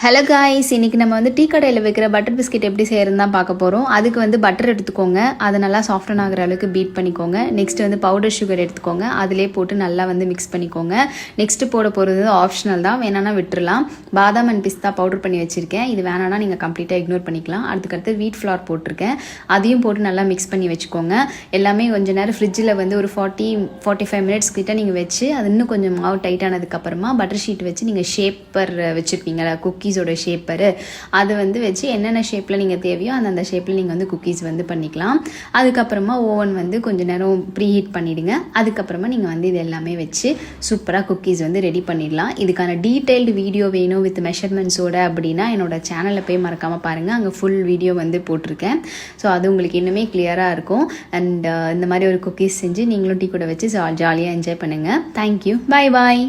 Hello guys, இன்றைக்கி நம்ம வந்து டீ கடையில் வைக்கிற பட்டர் பிஸ்கெட் எப்படி செய்யறதுன்னு தான் பார்க்க போகிறோம். அதுக்கு வந்து பட்டர் எடுத்துக்கோங்க, அதை நல்லா சாஃப்டன் ஆகிற அளவுக்கு பீட் பண்ணிக்கோங்க. நெக்ஸ்ட் வந்து பவுடர் சுகர் எடுத்துக்கோங்க, அதிலே போட்டு நல்லா வந்து மிக்ஸ் பண்ணிக்கோங்க. நெக்ஸ்ட்டு போட போகிறது ஆப்ஷனல் தான், வேணான்னா விட்டுறலாம். பாதாம் அண்ட் பிஸ்தா பவுடர் பண்ணி வச்சுருக்கேன், இது வேணான்னா நீங்கள் கம்ப்ளீட்டாக இக்னோர் பண்ணிக்கலாம். அதுக்கடுத்து வீட் ஃப்ளார் போட்டிருக்கேன், அதையும் போட்டு நல்லா மிக்ஸ் பண்ணி வச்சுக்கோங்க. எல்லாமே கொஞ்சம் நேரம் ஃப்ரிட்ஜில் வந்து ஒரு 40-45 மினிட்ஸ் கிட்ட நீங்கள் வச்சு அது இன்னும் கொஞ்சம் மாவு டைட் ஆனதுக்கப்புறமா பட்டர் ஷீட் வச்சு நீங்கள் ஷேப்பர் வச்சுருப்பீங்களா, குக்கீஸோட ஷேப்பரு, அதை வந்து வச்சு என்னென்ன ஷேப்பில் நீங்கள் தேவையோ அந்த ஷேப்பில் நீங்கள் வந்து குக்கீஸ் வந்து பண்ணிக்கலாம். அதுக்கப்புறமா ஓவன் வந்து கொஞ்சம் நேரம் ப்ரீ ஹீட் பண்ணிவிடுங்க. அதுக்கப்புறமா நீங்கள் வந்து இது எல்லாமே வச்சு சூப்பராக குக்கீஸ் வந்து ரெடி பண்ணிடலாம். இதுக்கான டீட்டெயில்டு வீடியோ வேணும் வித் மெஷர்மெண்ட்ஸோட அப்படின்னா என்னோடய சேனலில் போய் மறக்காமல் பாருங்கள், அங்கே ஃபுல் வீடியோ வந்து போட்டிருக்கேன். ஸோ அது உங்களுக்கு இன்னுமே கிளியராக இருக்கும். அண்ட் இந்த மாதிரி ஒரு குக்கீஸ் செஞ்சு நீங்களும் டீ கூட வச்சு ஜாலியாக என்ஜாய் பண்ணுங்கள். தேங்க்யூ, பாய் பாய்.